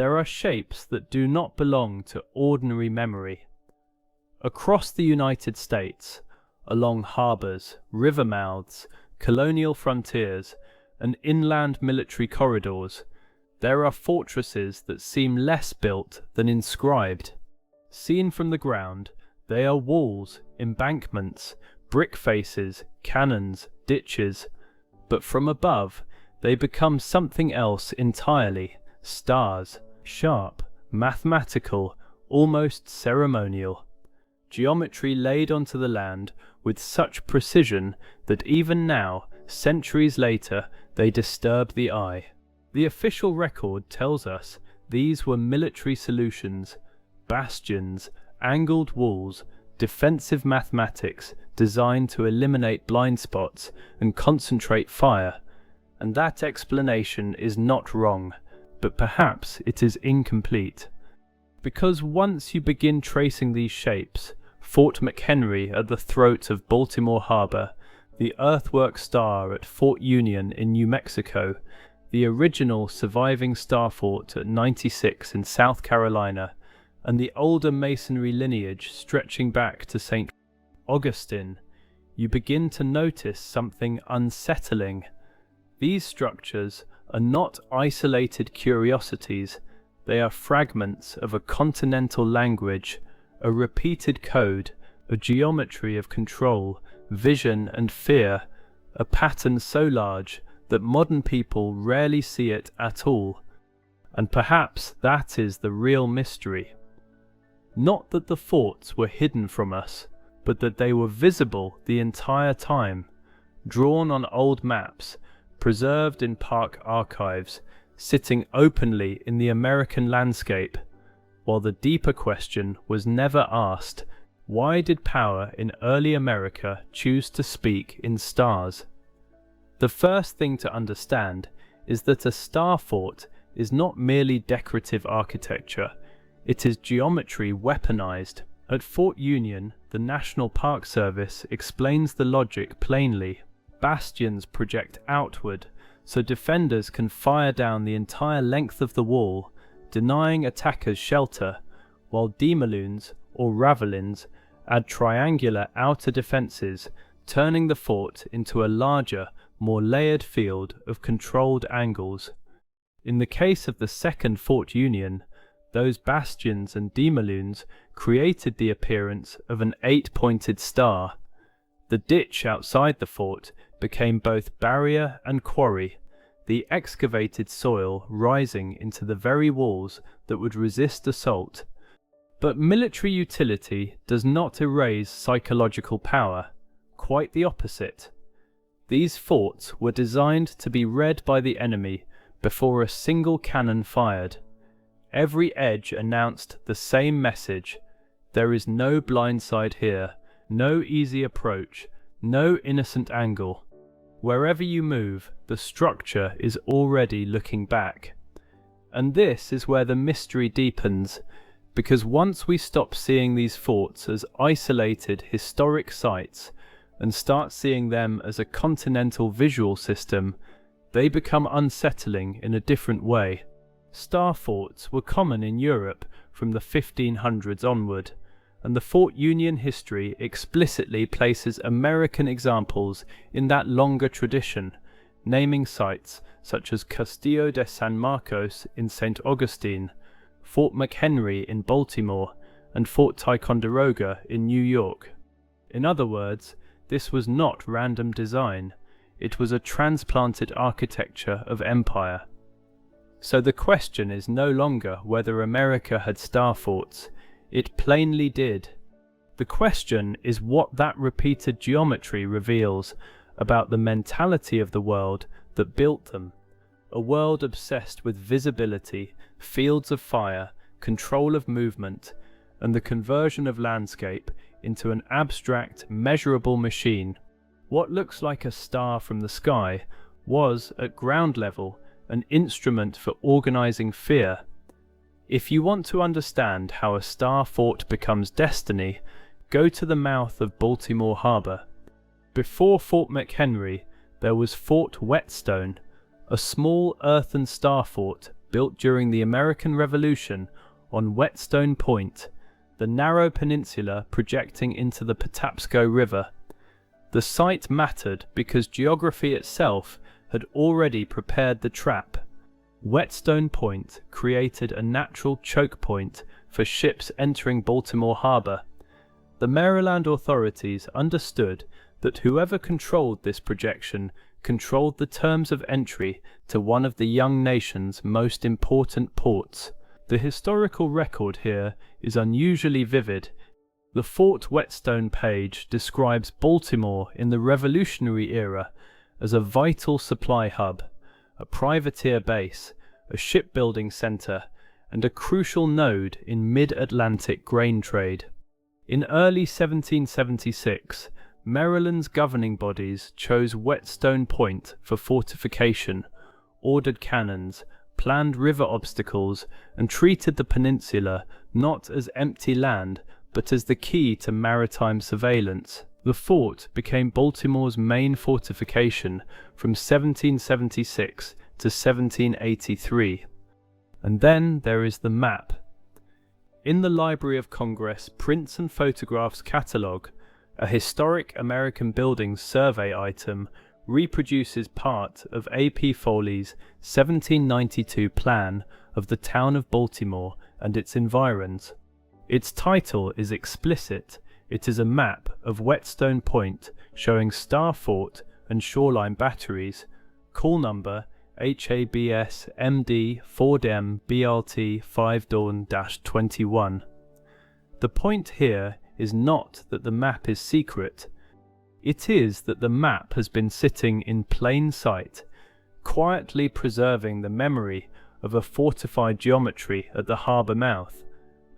there are shapes that do not belong to ordinary memory. Across the United States, along harbors, river mouths, colonial frontiers, and inland military corridors, there are fortresses that seem less built than inscribed. Seen from the ground, they are walls, embankments, brick faces, cannons, ditches, but from above, they become something else entirely: stars, sharp, mathematical, almost ceremonial. Geometry laid onto the land with such precision that even now, centuries later, they disturb the eye. The official record tells us these were military solutions, bastions, angled walls, defensive mathematics designed to eliminate blind spots and concentrate fire. And that explanation is not wrong, but perhaps it is incomplete. Because once you begin tracing these shapes, Fort McHenry at the throat of Baltimore Harbor, the earthwork star at Fort Union in New Mexico, the original surviving star fort at 96 in South Carolina, and the older masonry lineage stretching back to St. Augustine, you begin to notice something unsettling. These structures are not isolated curiosities, they are fragments of a continental language, a repeated code, a geometry of control, vision and fear, a pattern so large that modern people rarely see it at all. And perhaps that is the real mystery. Not that the forts were hidden from us, but that they were visible the entire time, drawn on old maps, preserved in park archives, sitting openly in the American landscape, while the deeper question was never asked: why did power in early America choose to speak in stars? The first thing to understand is that a star fort is not merely decorative architecture, it is geometry weaponized. At Fort Union, the National Park Service explains the logic plainly. Bastions project outward, so defenders can fire down the entire length of the wall, denying attackers shelter, while demaloons, or ravelins, add triangular outer defences, turning the fort into a larger, more layered field of controlled angles. In the case of the second Fort Union, those bastions and demaloons created the appearance of an 8-pointed star. The ditch outside the fort became both barrier and quarry, the excavated soil rising into the very walls that would resist assault. But military utility does not erase psychological power, quite the opposite. These forts were designed to be read by the enemy before a single cannon fired. Every edge announced the same message: there is no blind side here, no easy approach, no innocent angle. Wherever you move, the structure is already looking back. And this is where the mystery deepens, because once we stop seeing these forts as isolated historic sites and start seeing them as a continental visual system, they become unsettling in a different way. Star forts were common in Europe from the 1500s onward, and the Fort Union history explicitly places American examples in that longer tradition, naming sites such as Castillo de San Marcos in St. Augustine, Fort McHenry in Baltimore, and Fort Ticonderoga in New York. In other words, this was not random design, it was a transplanted architecture of empire. So the question is no longer whether America had star forts. It plainly did. The question is what that repeated geometry reveals about the mentality of the world that built them. A world obsessed with visibility, fields of fire, control of movement, and the conversion of landscape into an abstract, measurable machine. What looks like a star from the sky was, at ground level, an instrument for organizing fear. If you want to understand how a star fort becomes destiny, go to the mouth of Baltimore Harbor. Before Fort McHenry, there was Fort Whetstone, a small earthen star fort built during the American Revolution on Whetstone Point, the narrow peninsula projecting into the Patapsco River. The site mattered because geography itself had already prepared the trap. Whetstone Point created a natural choke point for ships entering Baltimore Harbor. The Maryland authorities understood that whoever controlled this projection controlled the terms of entry to one of the young nation's most important ports. The historical record here is unusually vivid. The Fort Whetstone page describes Baltimore in the Revolutionary era as a vital supply hub, a privateer base, a shipbuilding center, and a crucial node in mid-Atlantic grain trade. In early 1776, Maryland's governing bodies chose Whetstone Point for fortification, ordered cannons, planned river obstacles, and treated the peninsula not as empty land but as the key to maritime surveillance. The fort became Baltimore's main fortification from 1776 to 1783. And then there is the map. In the Library of Congress Prints and Photographs Catalogue, a historic American buildings survey item reproduces part of A.P. Foley's 1792 plan of the town of Baltimore and its environs. Its title is explicit. It is a map of Whetstone Point showing Star Fort and shoreline batteries, call number HABS MD 4DM BLT 5 Dawn-21. The point here is not that the map is secret. It is that the map has been sitting in plain sight, quietly preserving the memory of a fortified geometry at the harbour mouth,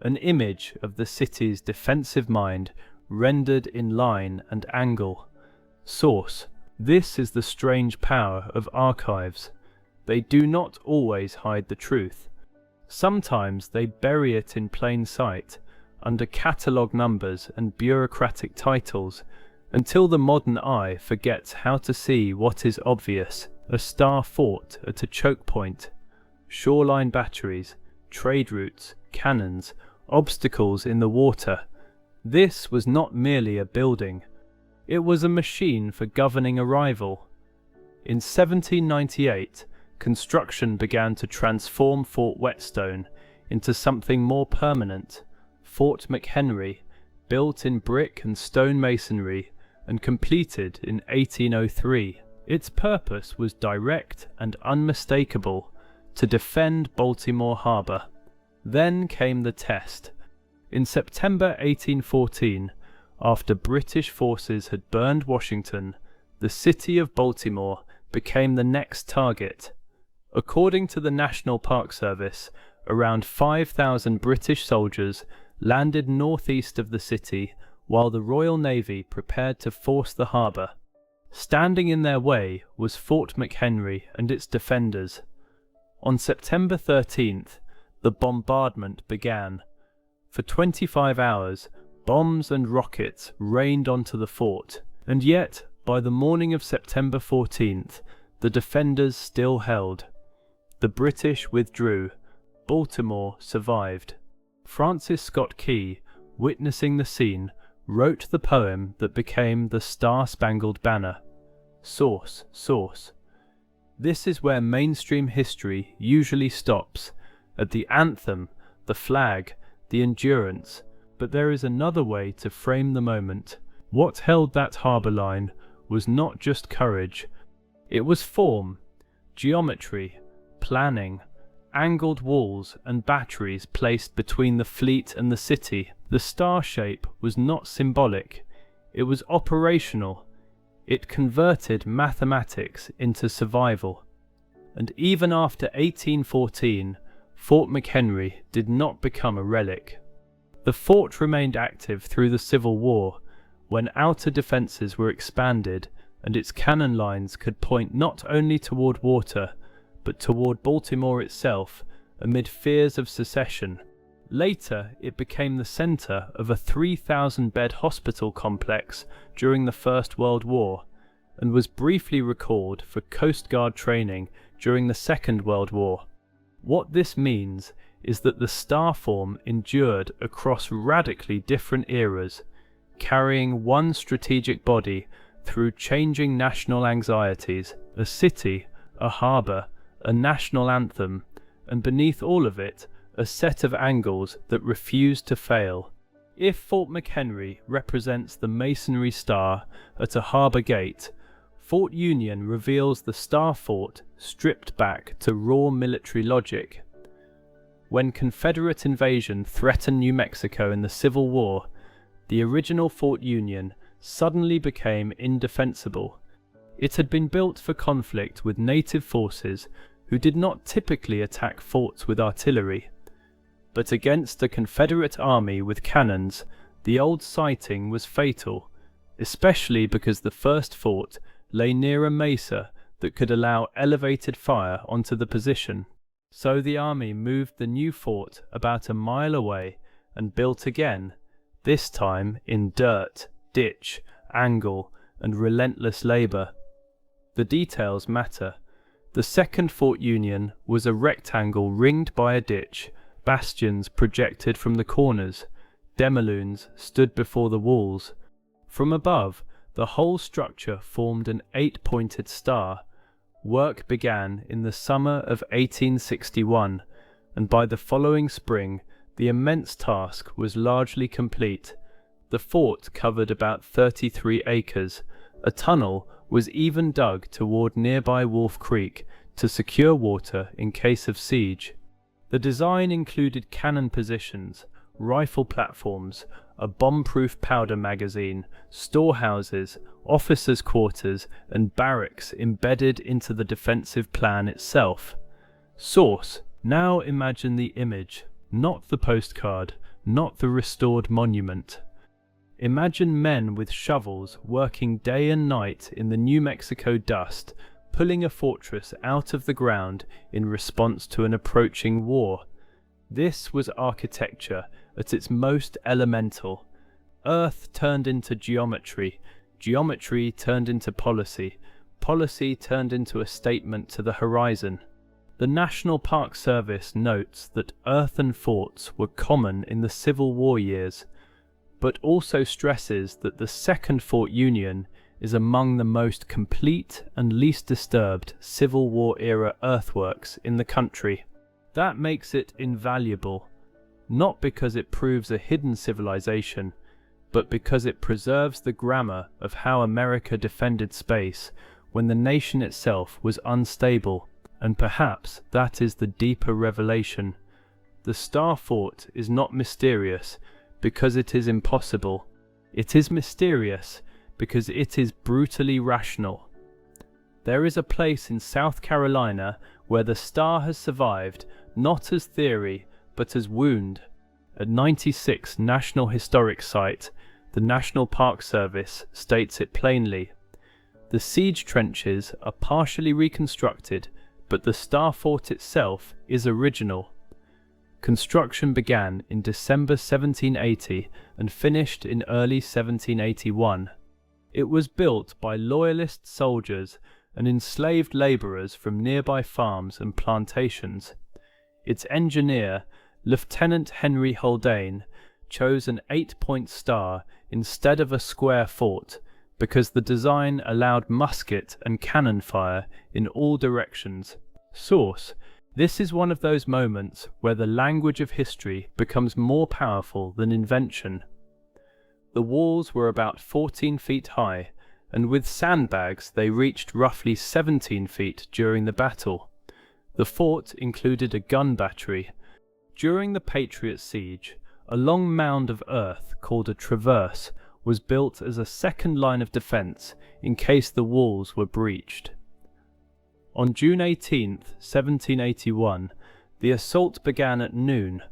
an image of the city's defensive mind rendered in line and angle. Source: this is the strange power of archives. They do not always hide the truth. Sometimes they bury it in plain sight, under catalogue numbers and bureaucratic titles, until the modern eye forgets how to see what is obvious: a star fort at a choke point, shoreline batteries, trade routes, cannons, obstacles in the water. This was not merely a building. It was a machine for governing arrival. In 1798, construction began to transform Fort Whetstone into something more permanent. Fort McHenry, built in brick and stone masonry and completed in 1803. Its purpose was direct and unmistakable: to defend Baltimore Harbor. Then came the test. In September 1814, after British forces had burned Washington, the city of Baltimore became the next target. According to the National Park Service, around 5,000 British soldiers landed northeast of the city while the Royal Navy prepared to force the harbour. Standing in their way was Fort McHenry and its defenders. On September 13th, the bombardment began. For 25 hours, bombs and rockets rained onto the fort, and yet, by the morning of September 14th, the defenders still held. The British withdrew. Baltimore survived. Francis Scott Key, witnessing the scene, wrote the poem that became the Star-Spangled Banner. Source: this is where mainstream history usually stops, at the anthem, the flag, the endurance. But there is another way to frame the moment. What held that harbour line was not just courage. It was form, geometry, planning, angled walls and batteries placed between the fleet and the city. The star shape was not symbolic, it was operational. It converted mathematics into survival. And even after 1814, Fort McHenry did not become a relic. The fort remained active through the Civil War, when outer defences were expanded and its cannon lines could point not only toward water, but toward Baltimore itself, amid fears of secession. Later, it became the centre of a 3,000-bed hospital complex during the First World War, and was briefly recalled for Coast Guard training during the Second World War. What this means is that the star form endured across radically different eras, carrying one strategic body through changing national anxieties, a city, a harbour, a national anthem, and beneath all of it, a set of angles that refuse to fail. If Fort McHenry represents the masonry star at a harbour gate, Fort Union reveals the star fort stripped back to raw military logic. When Confederate invasion threatened New Mexico in the Civil War, the original Fort Union suddenly became indefensible. It had been built for conflict with native forces who did not typically attack forts with artillery. But against a Confederate army with cannons, the old sighting was fatal, especially because the first fort lay near a mesa that could allow elevated fire onto the position. So the army moved the new fort about a mile away and built again, this time in dirt, ditch, angle, and relentless labour. The details matter. The second Fort Union was a rectangle ringed by a ditch, bastions projected from the corners, demoloons stood before the walls. From above, the whole structure formed an 8-pointed star. Work began in the summer of 1861, and by the following spring, the immense task was largely complete. The fort covered about 33 acres. A tunnel was even dug toward nearby Wolf Creek to secure water in case of siege. The design included cannon positions, rifle platforms, a bomb-proof powder magazine, storehouses, officers' quarters, and barracks embedded into the defensive plan itself. Source: now imagine the image, not the postcard, not the restored monument. Imagine men with shovels working day and night in the New Mexico dust, pulling a fortress out of the ground in response to an approaching war. This was architecture at its most elemental. Earth turned into geometry, geometry turned into policy, policy turned into a statement to the horizon. The National Park Service notes that earthen forts were common in the Civil War years, but also stresses that the second Fort Union is among the most complete and least disturbed Civil War era earthworks in the country. That makes it invaluable, not because it proves a hidden civilization, but because it preserves the grammar of how America defended space when the nation itself was unstable, and perhaps that is the deeper revelation. The Star Fort is not mysterious because it is impossible. It is mysterious because it is brutally rational. There is a place in South Carolina where the star has survived not as theory but as wound. At 96 National Historic Site, the National Park Service states it plainly. The siege trenches are partially reconstructed, but the Star Fort itself is original. Construction began in December 1780 and finished in early 1781. It was built by loyalist soldiers and enslaved labourers from nearby farms and plantations. Its engineer, Lieutenant Henry Haldane, chose an 8-point star instead of a square fort because the design allowed musket and cannon fire in all directions. Source: this is one of those moments where the language of history becomes more powerful than invention. The walls were about 14 feet high, and with sandbags they reached roughly 17 feet during the battle. The fort included a gun battery. During the Patriot siege, a long mound of earth called a traverse was built as a second line of defense in case the walls were breached. On June 18, 1781, the assault began at noon.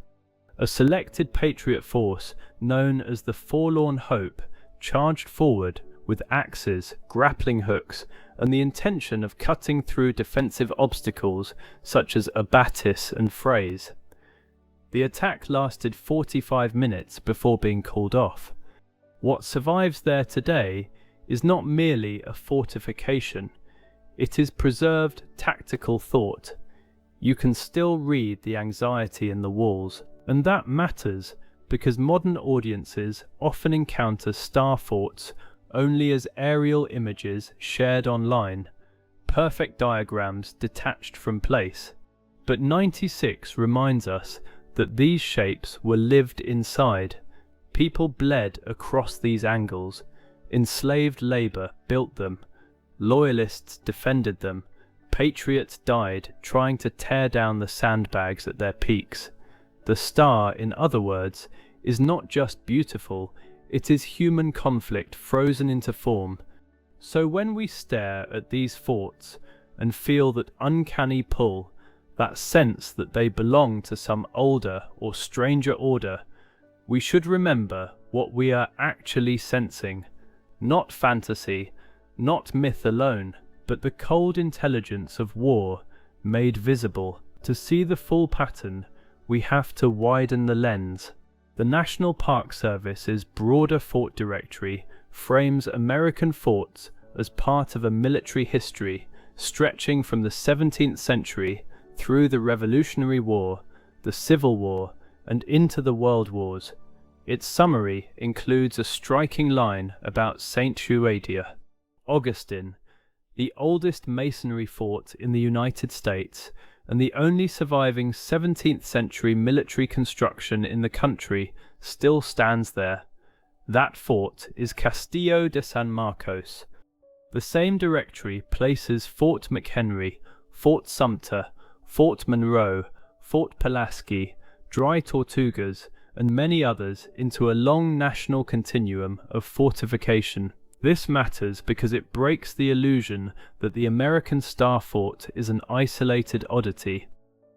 A selected Patriot force known as the Forlorn Hope charged forward with axes, grappling hooks, and the intention of cutting through defensive obstacles such as abatis and frays. The attack lasted 45 minutes before being called off. What survives there today is not merely a fortification. It is preserved tactical thought. you can still read the anxiety in the walls. And that matters because modern audiences often encounter star forts only as aerial images shared online, perfect diagrams detached from place. But 96 reminds us that these shapes were lived inside. People bled across these angles. Enslaved labor built them. Loyalists defended them. Patriots died trying to tear down the sandbags at their peaks. The star, in other words, is not just beautiful, it is human conflict frozen into form. So when we stare at these forts and feel that uncanny pull, that sense that they belong to some older or stranger order, we should remember what we are actually sensing. Not fantasy, not myth alone, but the cold intelligence of war made visible. To see the full pattern, we have to widen the lens. The National Park Service's broader fort directory frames American forts as part of a military history stretching from the 17th century through the Revolutionary War, the Civil War, and into the World Wars. Its summary includes a striking line about St. Euadia. Augustin, the oldest masonry fort in the United States and the only surviving 17th century military construction in the country, still stands there. That fort is Castillo de San Marcos. The same directory places Fort McHenry, Fort Sumter, Fort Monroe, Fort Pulaski, Dry Tortugas, and many others into a long national continuum of fortification. This matters because it breaks the illusion that the American Star Fort is an isolated oddity.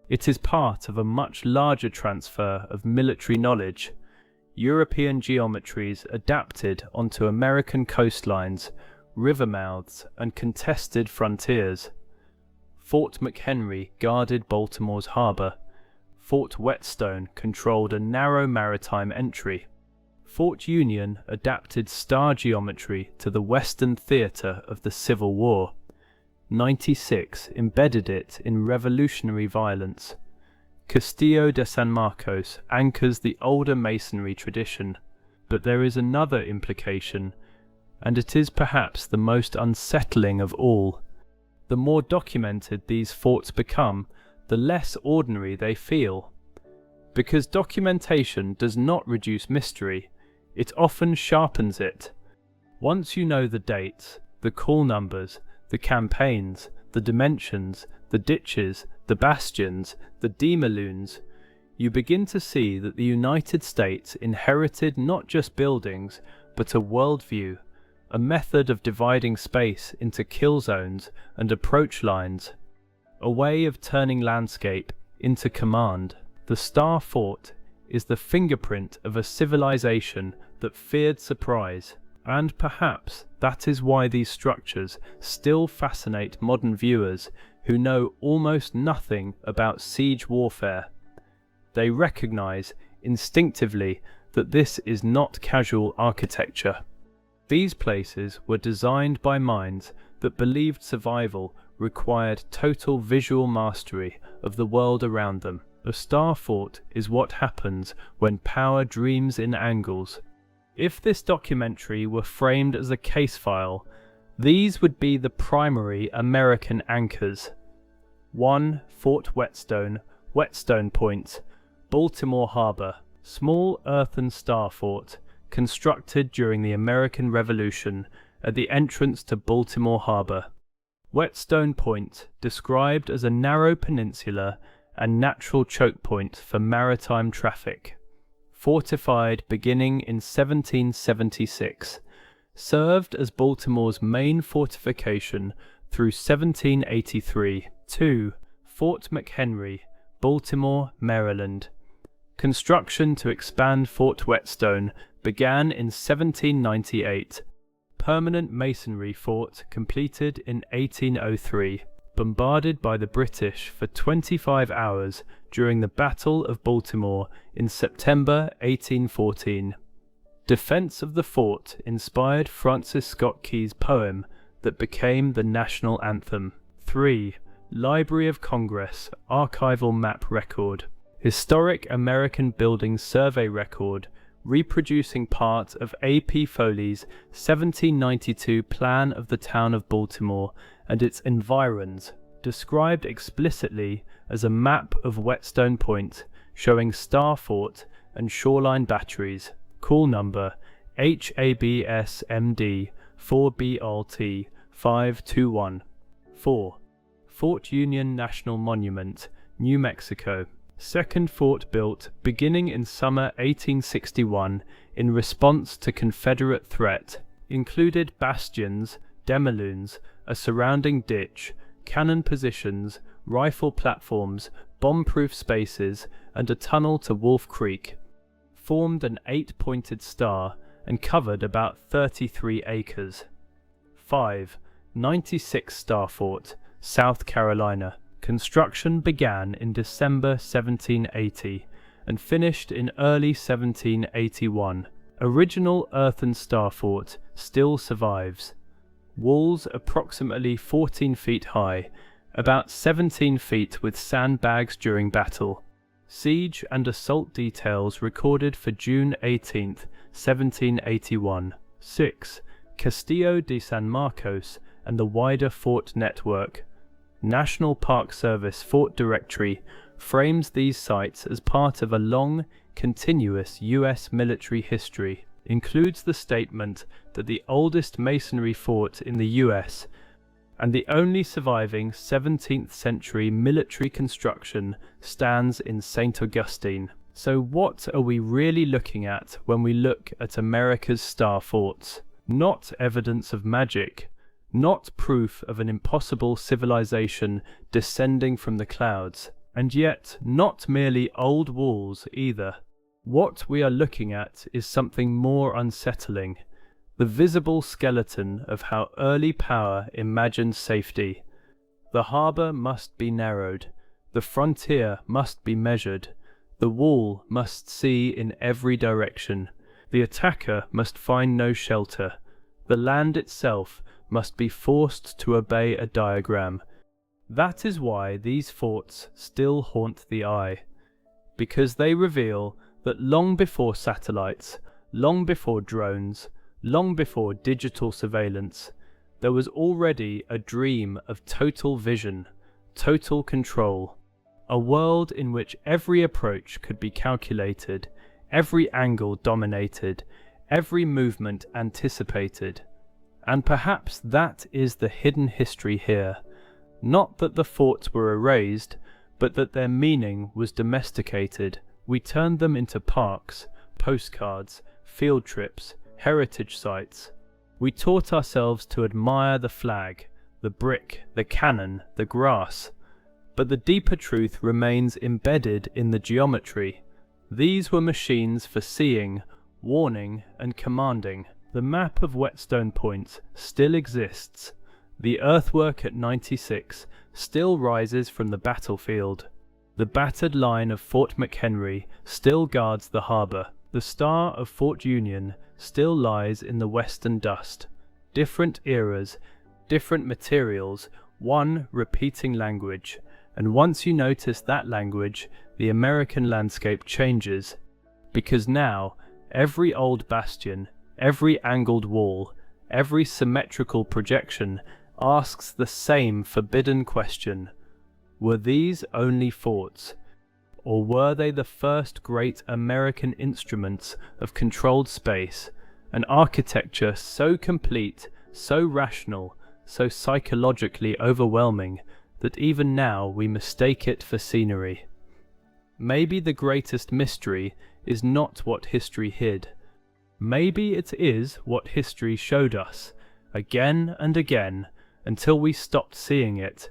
It is part of a much larger transfer of military knowledge, European geometries adapted onto American coastlines, river mouths, and contested frontiers. Fort McHenry guarded Baltimore's harbor. Fort Whetstone controlled a narrow maritime entry. Fort Union adapted star geometry to the Western theater of the Civil War. 96 embedded it in revolutionary violence. Castillo de San Marcos anchors the older masonry tradition, but there is another implication, and it is perhaps the most unsettling of all. The more documented these forts become, the less ordinary they feel. Because documentation does not reduce mystery, it often sharpens it. Once you know the dates, the call numbers, the campaigns, the dimensions, the ditches, the bastions, the demaloons, you begin to see that the United States inherited not just buildings, but a worldview, a method of dividing space into kill zones and approach lines, a way of turning landscape into command. The Star Fort is the fingerprint of a civilization that feared surprise, and perhaps that is why these structures still fascinate modern viewers who know almost nothing about siege warfare. They recognize instinctively that this is not casual architecture. These places were designed by minds that believed survival required total visual mastery of the world around them. A Star Fort is what happens when power dreams in angles. If this documentary were framed as a case file, these would be the primary American anchors. 1. Fort Whetstone, Whetstone Point, Baltimore Harbor, small earthen star fort, constructed during the American Revolution at the entrance to Baltimore Harbor. Whetstone Point, described as a narrow peninsula and natural choke point for maritime traffic. Fortified beginning in 1776, served as Baltimore's main fortification through 1783. 2. Fort McHenry, Baltimore, Maryland. Construction to expand Fort Whetstone began in 1798. Permanent masonry fort completed in 1803. Bombarded by the British for 25 hours during the Battle of Baltimore in September 1814. Defense of the fort inspired Francis Scott Key's poem that became the national anthem. 3. Library of Congress archival map record, Historic American Buildings Survey record, reproducing part of A.P. Foley's 1792 plan of the town of Baltimore and its environs, described explicitly as a map of Whetstone Point, showing Star Fort and shoreline batteries, call number HABSMD 4BLT 521. 4. Fort Union National Monument, New Mexico. Second fort built beginning in summer 1861 in response to Confederate threat, included bastions, demillunes, a surrounding ditch, cannon positions, rifle platforms, bomb-proof spaces, and a tunnel to Wolf Creek. Formed an 8-pointed star and covered about 33 acres. 5. 96 Star Fort, South Carolina. Construction began in December 1780 and finished in early 1781. Original earthen star fort still survives. Walls approximately 14 feet high, about 17 feet with sandbags during battle. Siege and assault details recorded for June 18, 1781. 6. Castillo de San Marcos and the wider fort network. National Park Service Fort Directory frames these sites as part of a long, continuous U.S. military history, includes the statement that the oldest masonry fort in the U.S. and the only surviving 17th century military construction stands in St. Augustine. So what are we really looking at when we look at America's star forts? Not evidence of magic, not proof of an impossible civilization descending from the clouds, and yet not merely old walls either. What we are looking at is something more unsettling, the visible skeleton of how early power imagined safety. The harbour must be narrowed, the frontier must be measured, the wall must see in every direction, the attacker must find no shelter, the land itself must be forced to obey a diagram. That is why these forts still haunt the eye, because they reveal that long before satellites, long before drones, long before digital surveillance, there was already a dream of total vision, total control, a world in which every approach could be calculated, every angle dominated, every movement anticipated. And perhaps that is the hidden history here. Not that the forts were erased, but that their meaning was domesticated. We turned them into parks, postcards, field trips, heritage sites. We taught ourselves to admire the flag, the brick, the cannon, the grass. But the deeper truth remains embedded in the geometry. These were machines for seeing, warning, and commanding. The map of Whetstone Point still exists. The earthwork at 96 still rises from the battlefield. The battered line of Fort McHenry still guards the harbour. The star of Fort Union still lies in the western dust. Different eras, different materials, one repeating language. And once you notice that language, the American landscape changes. Because now, every old bastion, every angled wall, every symmetrical projection asks the same forbidden question. Were these only forts? Or were they the first great American instruments of controlled space, an architecture so complete, so rational, so psychologically overwhelming that even now we mistake it for scenery? Maybe the greatest mystery is not what history hid. Maybe it is what history showed us, again and again, until we stopped seeing it,